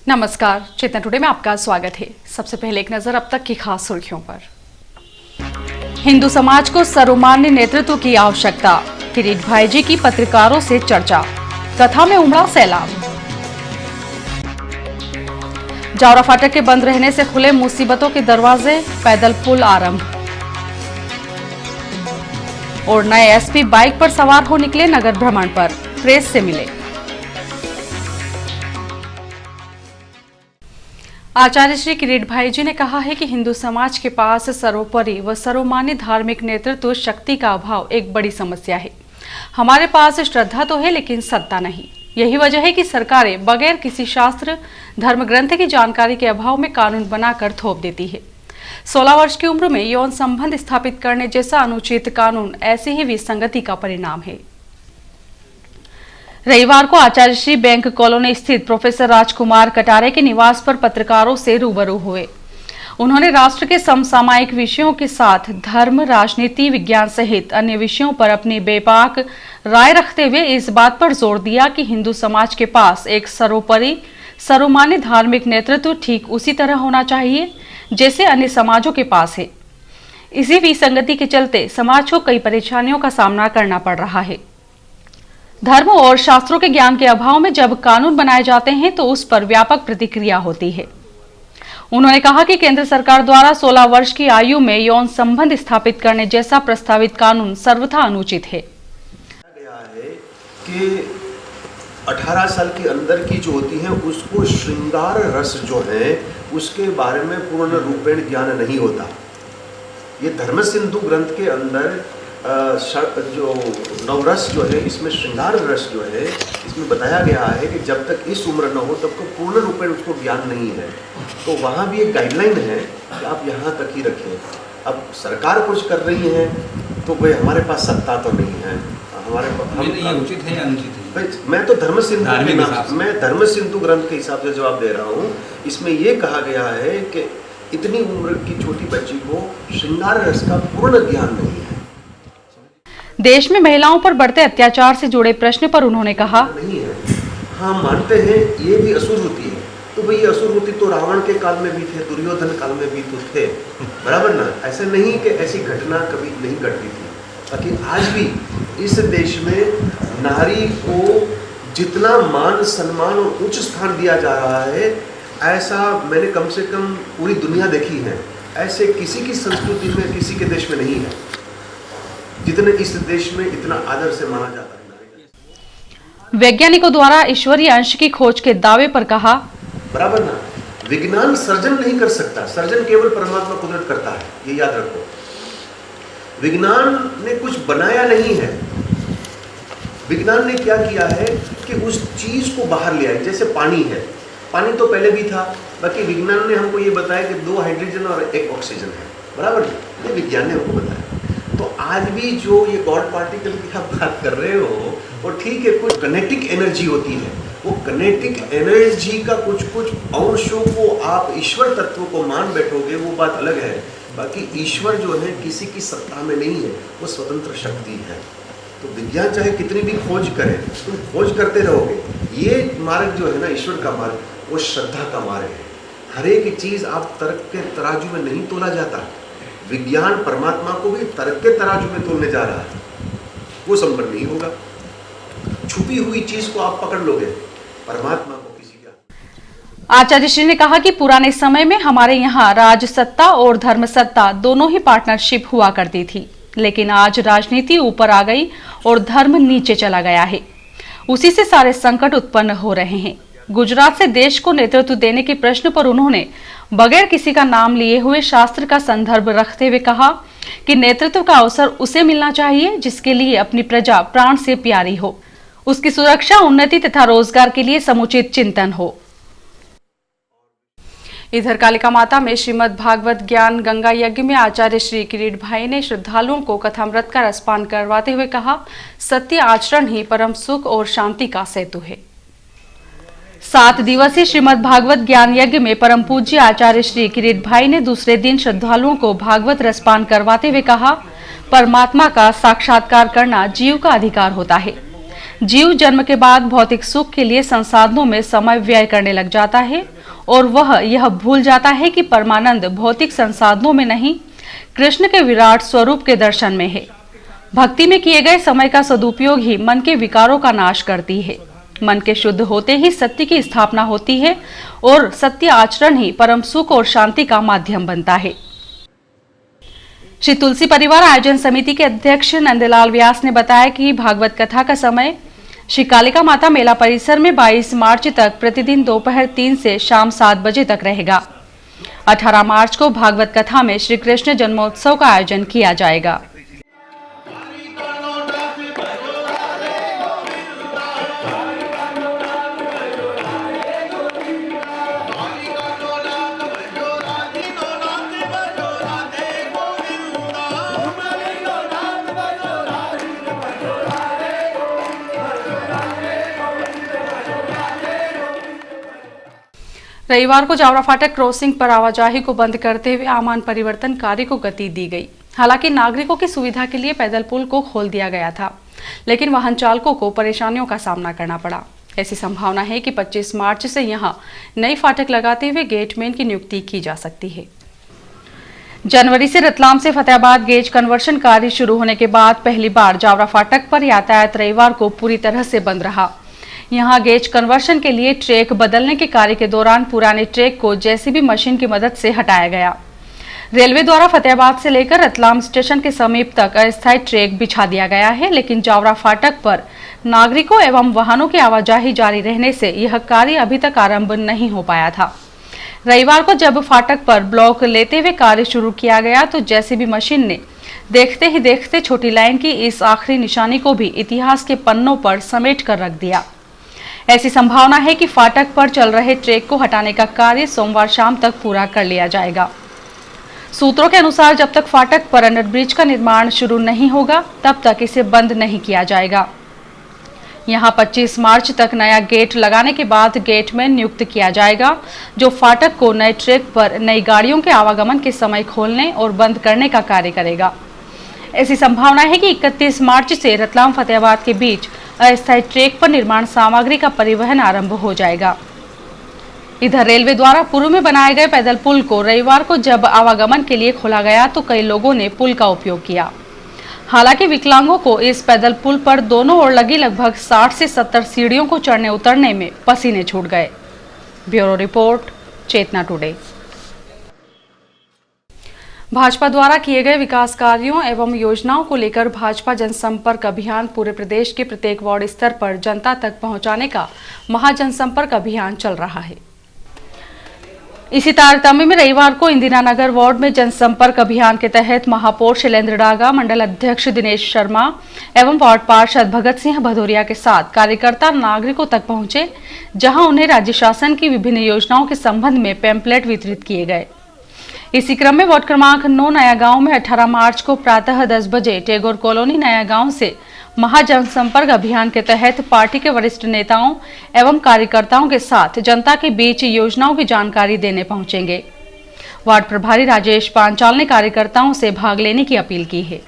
नमस्कार, चेतना टुडे में आपका स्वागत है। सबसे पहले एक नजर अब तक की खास सुर्खियों पर। हिंदू समाज को सर्वमान्य नेतृत्व की आवश्यकता, किरीट भाईजी की पत्रकारों से चर्चा, कथा में उमड़ा सैलाब। जावरा फाटक के बंद रहने से खुले मुसीबतों के दरवाजे, पैदल पुल आरंभ। और नए एसपी बाइक पर सवार हो निकले नगर भ्रमण पर, प्रेस से मिले। आचार्य श्री किरीट भाईजी ने कहा है कि हिंदू समाज के पास सर्वोपरि व सर्वमान्य धार्मिक नेतृत्व शक्ति का अभाव एक बड़ी समस्या है। हमारे पास श्रद्धा तो है लेकिन सत्ता नहीं। यही वजह है कि सरकारें बगैर किसी शास्त्र धर्म ग्रंथ की जानकारी के अभाव में कानून बनाकर थोप देती है। 16 वर्ष की उम्र में यौन संबंध स्थापित करने जैसा अनुचित कानून ऐसी ही विसंगति का परिणाम है। रविवार को आचार्य श्री बैंक कॉलोनी स्थित प्रोफेसर राजकुमार कटारे के निवास पर पत्रकारों से रूबरू हुए। उन्होंने राष्ट्र के समसामयिक विषयों के साथ धर्म, राजनीति, विज्ञान सहित अन्य विषयों पर अपनी बेबाक राय रखते हुए इस बात पर जोर दिया कि हिंदू समाज के पास एक सर्वोपरि सर्वमान्य धार्मिक नेतृत्व ठीक उसी तरह होना चाहिए जैसे अन्य समाजों के पास है। इसी विसंगति के चलते समाज को कई परेशानियों का सामना करना पड़ रहा है। धर्म और शास्त्रों के ज्ञान के अभाव में जब कानून बनाए जाते हैं तो उस पर व्यापक प्रतिक्रिया होती है। उन्होंने कहा कि केंद्र सरकार द्वारा 16 वर्ष की आयु में यौन संबंध स्थापित करने जैसा प्रस्तावित कानून सर्वथा अनुचित है। गया है कि 18 साल के अंदर की जो होती है उसको श्रृंगार रस जो है उसके बारे में पूर्ण रूपेण ज्ञान नहीं होता। ये धर्म सिंधु ग्रंथ के अंदर जो नवरस जो है इसमें श्रृंगार रस जो है इसमें बताया गया है कि जब तक इस उम्र न हो तब को पूर्ण रूप में उसको ज्ञान नहीं है। तो वहाँ भी एक गाइडलाइन है कि आप यहाँ तक ही रखें। अब सरकार कुछ कर रही है तो भाई हमारे पास सत्ता तो नहीं है, हमारे ये उचित है या अनुचित है? मैं तो धर्म सिंधु ग्रंथ के हिसाब से जवाब दे रहा हूँ। इसमें ये कहा गया है कि इतनी उम्र की छोटी बच्ची को श्रृंगार रस का पूर्ण ज्ञान नहीं है। देश में महिलाओं पर बढ़ते अत्याचार से जुड़े प्रश्न पर उन्होंने कहा, नहीं है। हाँ मानते हैं ये भी असुर होती है, तो भाई असुर होती तो रावण के काल में भी थे, दुर्योधन काल में भी तो थे, बराबर ना। ऐसा नहीं कि ऐसी घटना कभी नहीं घटती थी। ताकि आज भी इस देश में नारी को जितना मान सम्मान और उच्च स्थान दिया जा रहा है ऐसा मैंने कम से कम पूरी दुनिया देखी है। ऐसे किसी की संस्कृति में किसी के देश में नहीं है जितने इस देश में इतना आदर से माना जाता है। वैज्ञानिकों द्वारा ईश्वरीय अंश की खोज के दावे पर कहा, बराबर ना। विज्ञान सर्जन नहीं कर सकता, सर्जन केवल परमात्मा कुदरत करता है, ये याद रखो। विज्ञान ने कुछ बनाया नहीं है। विज्ञान ने क्या किया है कि उस चीज को बाहर ले आया। जैसे पानी है, पानी तो पहले भी था, बाकी विज्ञान ने हमको ये बताया कि 2 हाइड्रोजन और 1 ऑक्सीजन है, बराबर। ये विज्ञान ने हमको बताया। तो आज भी जो ये गॉड पार्टिकल की आप बात कर रहे हो वो ठीक है, कुछ कनेटिक एनर्जी होती है। वो कनेटिक एनर्जी का कुछ अंशों को आप ईश्वर तत्व को मान बैठोगे वो बात अलग है। बाकी ईश्वर जो है किसी की सत्ता में नहीं है, वो स्वतंत्र शक्ति है। तो विज्ञान चाहे कितनी भी खोज करे, तुम खोज करते रहोगे। ये मार्ग जो है ना ईश्वर का मार्ग, वो श्रद्धा का मार्ग है। हर एक चीज आप तर्क के तराजू में नहीं तोला जाता। विज्ञान परमात्मा को भी तर्क के तराजू में तोलने जा रहा है, वो संभव नहीं होगा। छुपी हुई चीज को आप पकड़ लोगे, परमात्मा को किसी का। आचार्य श्री ने कहा कि पुराने समय में हमारे यहाँ राज सत्ता और धर्म सत्ता दोनों ही पार्टनरशिप हुआ करती थी, लेकिन आज राजनीति ऊपर आ गई और धर्म नीचे चला गया है। उसी से सारे संकट उत्पन्न हो रहे हैं। गुजरात से देश को नेतृत्व देने के प्रश्न पर उन्होंने बगैर किसी का नाम लिए हुए शास्त्र का संदर्भ रखते हुए कहा कि नेतृत्व का अवसर उसे मिलना चाहिए जिसके लिए अपनी प्रजा प्राण से प्यारी हो, उसकी सुरक्षा, उन्नति तथा रोजगार के लिए समुचित चिंतन हो। इधर कालिका माता में श्रीमद् भागवत ज्ञान गंगा यज्ञ में आचार्य श्री किरीट भाई ने श्रद्धालुओं को कथामृत का रसपान करवाते हुए कहा, सत्य आचरण ही परम सुख और शांति का सेतु है। 7 दिवसीय श्रीमद् भागवत ज्ञान यज्ञ में परम पूज्य आचार्य श्री किरीट भाई ने दूसरे दिन श्रद्धालुओं को भागवत रसपान करवाते हुए कहा, परमात्मा का साक्षात्कार करना जीव का अधिकार होता है। जीव जन्म के बाद भौतिक सुख के लिए संसाधनों में समय व्यय करने लग जाता है और वह यह भूल जाता है कि परमानंद भौतिक संसाधनों में नहीं, कृष्ण के विराट स्वरूप के दर्शन में है। भक्ति में किए गए समय का सदुपयोग ही मन के विकारों का नाश करती है। मन के शुद्ध होते ही सत्य की स्थापना होती है और सत्य आचरण ही परम सुख और शांति का माध्यम बनता है। श्री तुलसी परिवार आयोजन समिति के अध्यक्ष नंदलाल व्यास ने बताया कि भागवत कथा का समय श्री कालिका माता मेला परिसर में 22 मार्च तक प्रतिदिन दोपहर 3 से शाम 7 बजे तक रहेगा। 18 मार्च को भागवत कथा में श्री कृष्ण जन्मोत्सव का आयोजन किया जाएगा। रविवार को जावरा फाटक क्रॉसिंग पर आवाजाही को बंद करते हुए आमान परिवर्तन कार्य को गति दी गई। हालांकि नागरिकों की सुविधा के लिए पैदल पुल को खोल दिया गया था, लेकिन वाहन चालकों को परेशानियों का सामना करना पड़ा। ऐसी संभावना है कि 25 मार्च से यहां नई फाटक लगाते हुए गेटमैन की नियुक्ति की जा सकती है। जनवरी से रतलाम से फतेहाबाद गेज कन्वर्शन कार्य शुरू होने के बाद पहली बार जावरा फाटक पर यातायात रविवार को पूरी तरह से बंद रहा। यहां गेज कन्वर्शन के लिए ट्रैक बदलने के कार्य के दौरान पुराने ट्रैक को जेसीबी मशीन की मदद से हटाया गया। रेलवे द्वारा फतेहाबाद से लेकर रतलाम स्टेशन के समीप तक अस्थायी ट्रैक बिछा दिया गया है, लेकिन जावरा फाटक पर नागरिकों एवं वाहनों की आवाजाही जारी रहने से यह कार्य अभी तक आरंभ नहीं हो पाया था। रविवार को जब फाटक पर ब्लॉक लेते हुए कार्य शुरू किया गया तो जेसीबी मशीन ने देखते ही देखते छोटी लाइन की इस आखिरी निशानी को भी इतिहास के पन्नों पर समेट कर रख दिया। ऐसी संभावना है कि फाटक पर चल रहे ट्रैक को हटाने का कार्य सोमवार शाम तक पूरा कर लिया जाएगा। सूत्रों के अनुसार जब तक फाटक पर अंडरब्रिज का निर्माण शुरू नहीं होगा तब तक इसे बंद नहीं किया जाएगा। यहां 25 मार्च तक नया गेट लगाने के बाद गेटमैन नियुक्त किया जाएगा, जो फाटक को नए ट्रैक पर नई गाड़ियों के आवागमन के समय खोलने और बंद करने का कार्य करेगा। ऐसी संभावना है कि 31 मार्च से रतलाम फतेहाबाद के बीच अस्थायी ट्रैक पर निर्माण सामग्री का परिवहन आरंभ हो जाएगा। इधर रेलवे द्वारा पूर्व में बनाए गए पैदल पुल को रविवार को जब आवागमन के लिए खोला गया तो कई लोगों ने पुल का उपयोग किया। हालांकि विकलांगों को इस पैदल पुल पर दोनों ओर लगी लगभग 60 से 70 सीढ़ियों को चढ़ने उतरने में पसीने छूट गए। ब्यूरो रिपोर्ट, चेतना टुडे। भाजपा द्वारा किए गए विकास कार्यों एवं योजनाओं को लेकर भाजपा जनसंपर्क अभियान पूरे प्रदेश के प्रत्येक वार्ड स्तर पर जनता तक पहुंचाने का महाजनसंपर्क अभियान चल रहा है। इसी तारतम्य में रविवार को इंदिरा नगर वार्ड में जनसंपर्क अभियान के तहत महापौर शैलेंद्र डागा, मंडल अध्यक्ष दिनेश शर्मा एवं वार्ड पार्षद भगत सिंह भदौरिया के साथ कार्यकर्ता नागरिकों तक पहुंचे, जहां उन्हें राज्य शासन की विभिन्न योजनाओं के संबंध में पैम्पलेट वितरित किए गए। इसी क्रम में वार्ड क्रमांक 9 नया गांव में 18 मार्च को प्रातः 10 बजे टैगोर कॉलोनी नया गांव से महाजनसंपर्क अभियान के तहत पार्टी के वरिष्ठ नेताओं एवं कार्यकर्ताओं के साथ जनता के बीच योजनाओं की जानकारी देने पहुंचेंगे। वार्ड प्रभारी राजेश पांचाल ने कार्यकर्ताओं से भाग लेने की अपील की है।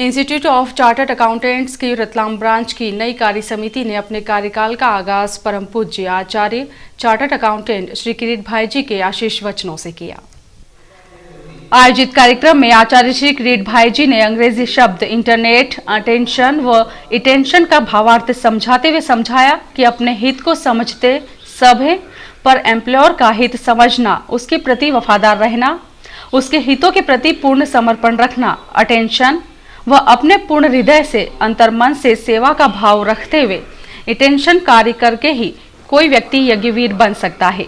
इंस्टीट्यूट ऑफ चार्टर्ड अकाउंटेंट्स की रतलाम ब्रांच की नई कार्य समिति ने अपने कार्यकाल का आगाज परम पूज्य आचार्य चार्टर्ड अकाउंटेंट श्री किरीट भाई जी के आशीष वचनों से किया। आयोजित कार्यक्रम में आचार्य श्री किरीट भाई जी ने अंग्रेजी शब्द इंटरनेट, अटेंशन व इटेंशन का भावार्थ समझाते हुए समझाया कि अपने हित को समझते सब है, पर एम्प्लॉयर का हित समझना, उसके प्रति वफादार रहना, उसके हितों के प्रति पूर्ण समर्पण रखना, अटेंशन व अपने पूर्ण हृदय से अंतर्मन से सेवा का भाव रखते हुए इटेंशन कार्य करके ही कोई व्यक्ति यज्ञवीर बन सकता है।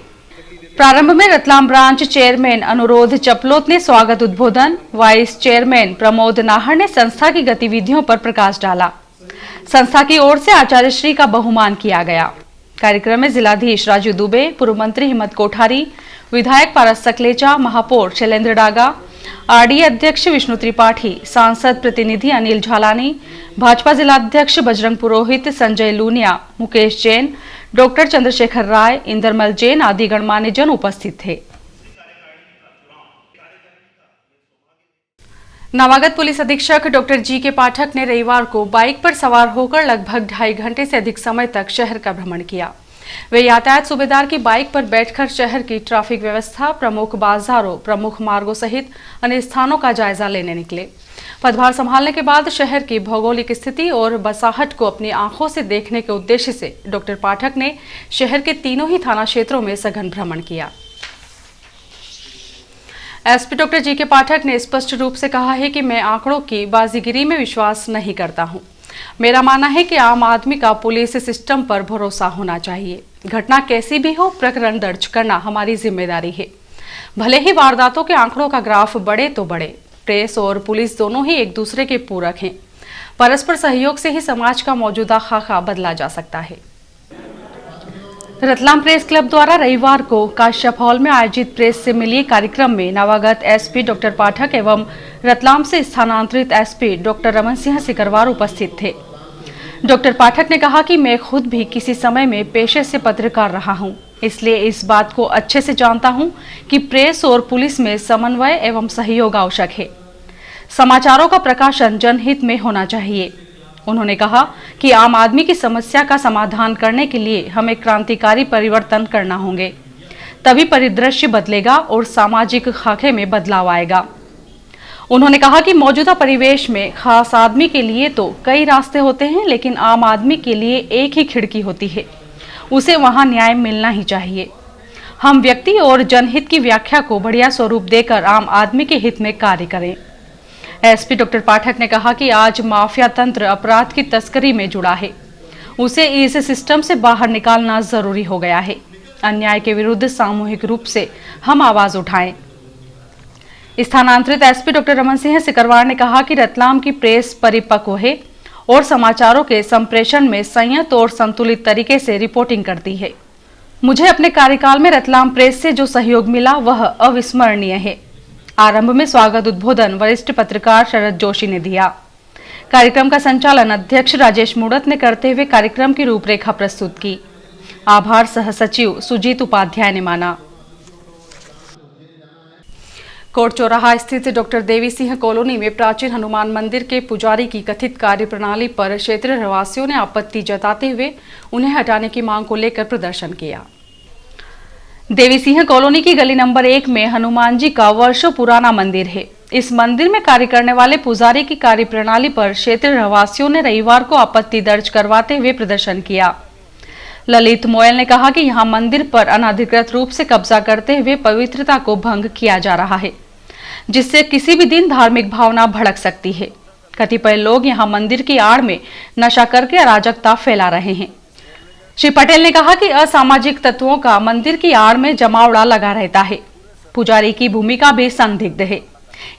प्रारंभ में रतलाम ब्रांच चेयरमैन अनुरोध चपलोत ने स्वागत उद्बोधन, वाइस चेयरमैन प्रमोद नाहर ने संस्था की गतिविधियों पर प्रकाश डाला। संस्था की ओर से आचार्य श्री का बहुमान किया गया। कार्यक्रम में जिलाधीश राजू दुबे, पूर्व मंत्री हिम्मत कोठारी, विधायक पारस सकलेचा, महापौर शैलेंद्र डागा, आरडीए अध्यक्ष विष्णु त्रिपाठी, सांसद प्रतिनिधि अनिल झालानी, भाजपा जिलाध्यक्ष बजरंग पुरोहित, संजय लूनिया, मुकेश जैन, डॉक्टर चंद्रशेखर राय, इंदरमल जैन आदि गणमान्य जन उपस्थित थे। नवागत पुलिस अधीक्षक डॉक्टर जी के पाठक ने रविवार को बाइक पर सवार होकर लगभग 2.5 घंटे से अधिक समय तक शहर का भ्रमण किया। वे यातायात सूबेदार की बाइक पर बैठकर शहर की ट्रैफिक व्यवस्था, प्रमुख बाजारों, प्रमुख मार्गों सहित अन्य स्थानों का जायजा लेने निकले। पदभार संभालने के बाद शहर की भौगोलिक स्थिति और बसाहट को अपनी आंखों से देखने के उद्देश्य से डॉक्टर पाठक ने शहर के तीनों ही थाना क्षेत्रों में सघन भ्रमण किया। एसपी डॉक्टर जी के पाठक ने स्पष्ट रूप से कहा है कि मैं आंकड़ों की बाजीगिरी में विश्वास नहीं करता हूं। मेरा मानना है कि आम आदमी का पुलिस सिस्टम पर भरोसा होना चाहिए। घटना कैसी भी हो, प्रकरण दर्ज करना हमारी जिम्मेदारी है। भले ही वारदातों के आंकड़ों का ग्राफ बढ़े तो बढ़े, प्रेस और पुलिस दोनों ही एक दूसरे के पूरक हैं। परस्पर सहयोग से ही समाज का मौजूदा खाका बदला जा सकता है। रतलाम प्रेस क्लब द्वारा रविवार को काश्यप हॉल में आयोजित प्रेस से मिलिए कार्यक्रम में नवागत एसपी डॉक्टर पाठक एवं रतलाम से स्थानांतरित एसपी डॉक्टर रमन सिंह सिकरवार उपस्थित थे। डॉक्टर पाठक ने कहा कि मैं खुद भी किसी समय में पेशे से पत्रकार रहा हूं, इसलिए इस बात को अच्छे से जानता हूं कि प्रेस और पुलिस में समन्वय एवं सहयोग आवश्यक है। समाचारों का प्रकाशन जनहित में होना चाहिए। उन्होंने कहा कि आम आदमी की समस्या का समाधान करने के लिए हमें क्रांतिकारी परिवर्तन करना होंगे, तभी परिदृश्य बदलेगा और सामाजिक खाके में बदलाव आएगा। उन्होंने कहा कि मौजूदा परिवेश में खास आदमी के लिए तो कई रास्ते होते हैं, लेकिन आम आदमी के लिए एक ही खिड़की होती है, उसे वहां न्याय मिलना ही चाहिए। हम व्यक्ति और जनहित की व्याख्या को बढ़िया स्वरूप देकर आम आदमी के हित में कार्य करें। एसपी डॉक्टर पाठक ने कहा कि आज माफिया तंत्र अपराध की तस्करी में जुड़ा है, उसे इस सिस्टम से बाहर निकालना जरूरी हो गया है। अन्याय के विरुद्ध सामूहिक रूप से हम आवाज उठाएं। स्थानांतरित एसपी डॉक्टर रमन सिंह सिकरवार ने कहा कि रतलाम की प्रेस परिपक्व है और समाचारों के संप्रेषण में संयत और संतुलित तरीके से रिपोर्टिंग करती है। मुझे अपने कार्यकाल में रतलाम प्रेस से जो सहयोग मिला वह अविस्मरणीय है। आरंभ में स्वागत उद्बोधन वरिष्ठ पत्रकार शरद जोशी ने दिया। कार्यक्रम का संचालन अध्यक्ष राजेश मुड़त ने करते हुए कार्यक्रम की रूपरेखा प्रस्तुत की। आभार सह सचिव सुजीत उपाध्याय ने माना। कोट चौराहा स्थित डॉक्टर देवी सिंह कॉलोनी में प्राचीन हनुमान मंदिर के पुजारी की कथित कार्यप्रणाली पर क्षेत्रीय रहवासियों ने आपत्ति जताते हुए उन्हें हटाने की मांग को लेकर प्रदर्शन किया। देवी सिंह कॉलोनी की गली नंबर 1 में हनुमान जी का वर्षों पुराना मंदिर है। इस मंदिर में कार्य करने वाले पुजारी की कार्यप्रणाली पर क्षेत्रीय रहवासियों ने रविवार को आपत्ति दर्ज करवाते हुए प्रदर्शन किया। ललित मोयल ने कहा कि यहां मंदिर पर अनाधिकृत रूप से कब्जा करते हुए पवित्रता को भंग किया जा रहा है, जिससे किसी भी दिन धार्मिक भावना भड़क सकती है। कतिपय लोग यहां मंदिर की आड़ में नशा करके अराजकता फैला रहे हैं। श्री पटेल ने कहा कि असामाजिक तत्वों का मंदिर की आड़ में जमावड़ा लगा रहता है। पुजारी की भूमिका भी संदिग्ध है,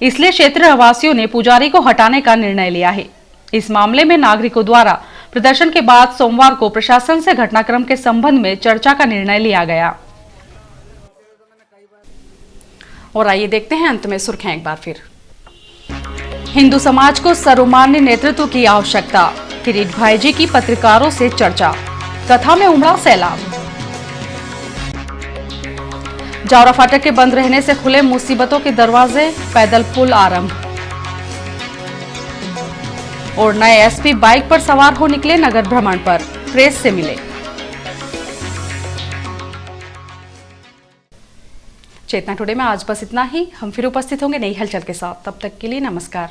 इसलिए क्षेत्र रहवासियों ने पुजारी को हटाने का निर्णय लिया है। इस मामले में नागरिकों द्वारा प्रदर्शन के बाद सोमवार को प्रशासन से घटनाक्रम के संबंध में चर्चा का निर्णय लिया गया। और आइए देखते हैं अंत में सुर्खियां एक बार फिर। हिंदू समाज को सर्वमान्य नेतृत्व की आवश्यकता, किरीट भाई जी की पत्रकारों से चर्चा, कथा में उमड़ा सैलाब। जावरा फाटक के बंद रहने से खुले मुसीबतों के दरवाजे, पैदल पुल आरंभ। और नए एसपी बाइक पर सवार हो निकले नगर भ्रमण पर, प्रेस से मिले। चेतना टुडे में आज बस इतना ही। हम फिर उपस्थित होंगे नई हलचल के साथ। तब तक के लिए नमस्कार।